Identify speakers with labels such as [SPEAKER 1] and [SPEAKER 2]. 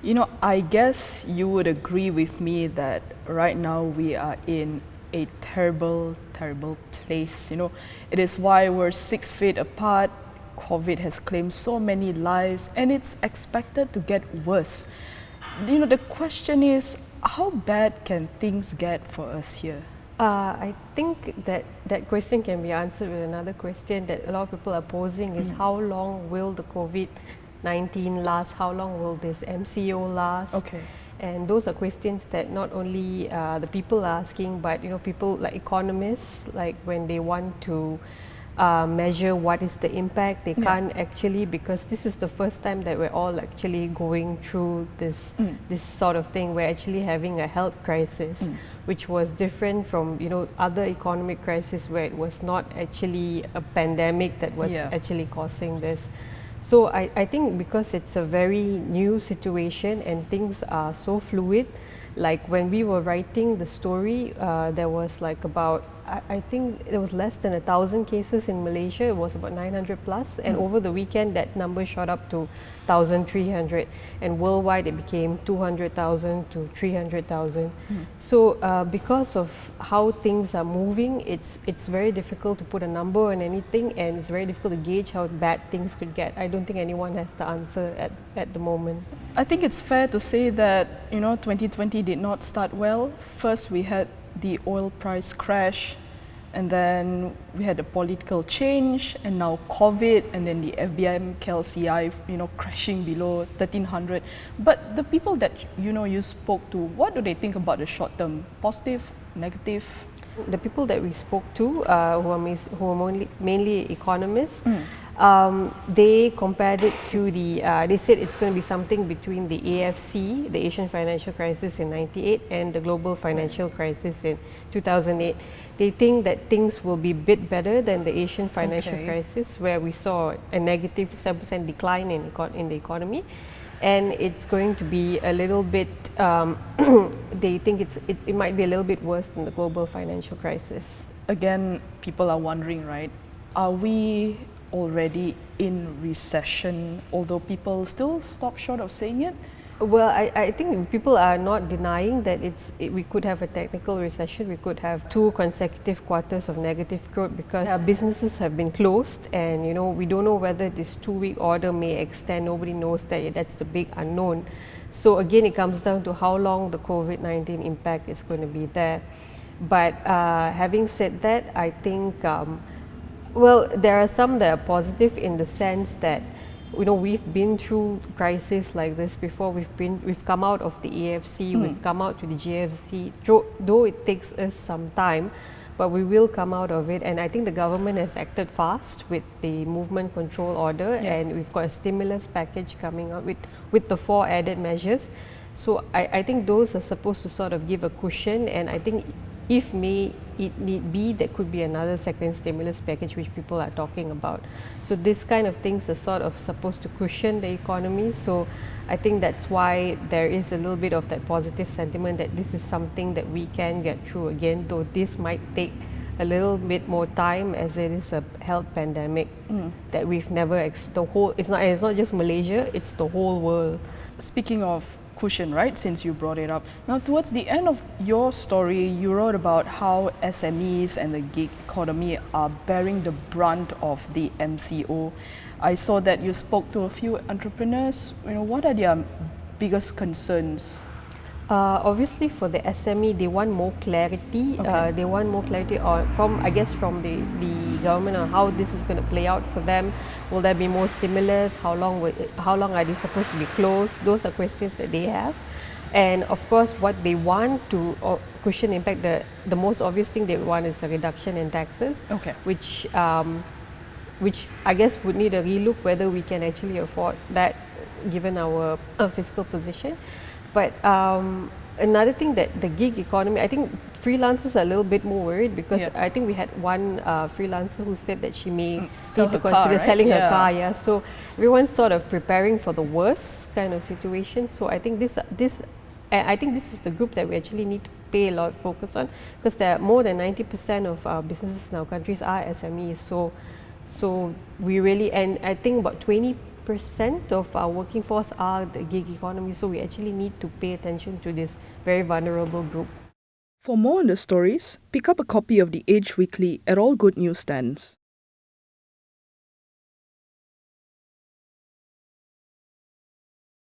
[SPEAKER 1] I guess you would agree with me that right now we are in a terrible, terrible place. It is why we're 6 feet apart. COVID has claimed so many lives, and it's expected to get worse. The question is, how bad can things get for us here?
[SPEAKER 2] I think that question can be answered with another question that a lot of people are posing is how long will the COVID-19 last? How long will this MCO last?
[SPEAKER 1] Okay.
[SPEAKER 2] And those are questions that not only the people are asking, but people like economists, like when they want to measure what is the impact, they can't actually, because this is the first time that we're all actually going through this sort of thing. We're actually having a health crisis, which was different from other economic crises where it was not actually a pandemic that was actually causing this. So I think because it's a very new situation and things are so fluid, like when we were writing the story, there was like about, I think there was less than 1,000 cases in Malaysia. It was about 900 plus, and over the weekend that number shot up to 1,300, and worldwide it became 200,000 to 300,000. So because of how things are moving, it's very difficult to put a number on anything, and it's very difficult to gauge how bad things could get. I don't think anyone has the answer at the moment.
[SPEAKER 1] I think it's fair to say that 2020 did not start well. First we had the oil price crash, and then we had the political change, and now COVID, and then the FBM KLCI crashing below 1,300. But the people that you spoke to, what do they think about the short term? Positive, negative?
[SPEAKER 2] The people that we spoke to, who are mainly economists, they compared it to they said it's going to be something between the AFC, the Asian financial crisis in '98, and the global financial crisis in 2008. They think that things will be a bit better than the Asian financial crisis, where we saw a negative 7% decline in the economy. And it's going to be a little bit, they think it might be a little bit worse than the global financial crisis.
[SPEAKER 1] Again, people are wondering, right? Are we already in recession, although people still stop short of saying it?
[SPEAKER 2] Well, I think people are not denying that we could have a technical recession. We could have 2 consecutive quarters of negative growth because our businesses have been closed, and we don't know whether this 2-week order may extend. Nobody knows that. That's the big unknown. So again, it comes down to how long the COVID-19 impact is going to be there. But having said that, I think well, there are some that are positive in the sense that we've been through crises like this before. We've come out of the AFC, we've come out to the GFC. Though it takes us some time, but we will come out of it. And I think the government has acted fast with the movement control order, and we've got a stimulus package coming out with the 4 added measures. So I think those are supposed to sort of give a cushion, and I think if it need be, there could be another second stimulus package which people are talking about. So this kind of things are sort of supposed to cushion the economy. So I think that's why there is a little bit of that positive sentiment that this is something that we can get through again, though this might take a little bit more time as it is a health pandemic that we've never, it's not just Malaysia, it's the whole world.
[SPEAKER 1] Speaking of cushion, right, since you brought it up. Now, towards the end of your story, you wrote about how SMEs and the gig economy are bearing the brunt of the MCO. I saw that you spoke to a few entrepreneurs. What are their biggest concerns?
[SPEAKER 2] Obviously, for the SME, they want more clarity. They want more clarity from the government on how this is going to play out for them. Will there be more stimulus? How long are they supposed to be closed? Those are questions that they have. And of course, what they want to cushion impact, the most obvious thing they want is a reduction in taxes, which I guess would need a relook whether we can actually afford that given our fiscal position. But another thing that the gig economy, I think freelancers are a little bit more worried because I think we had one freelancer who said that she may need to consider selling her car. Yeah, so everyone's sort of preparing for the worst kind of situation. So I think this is the group that we actually need to pay a lot of focus on, because there are more than 90% of our businesses in our countries are SMEs. So we really, and I think about 20% 50% of our working force are the gig economy, so we actually need to pay attention to this very vulnerable group.
[SPEAKER 1] For more on the stories, pick up a copy of The Age Weekly at all good newsstands.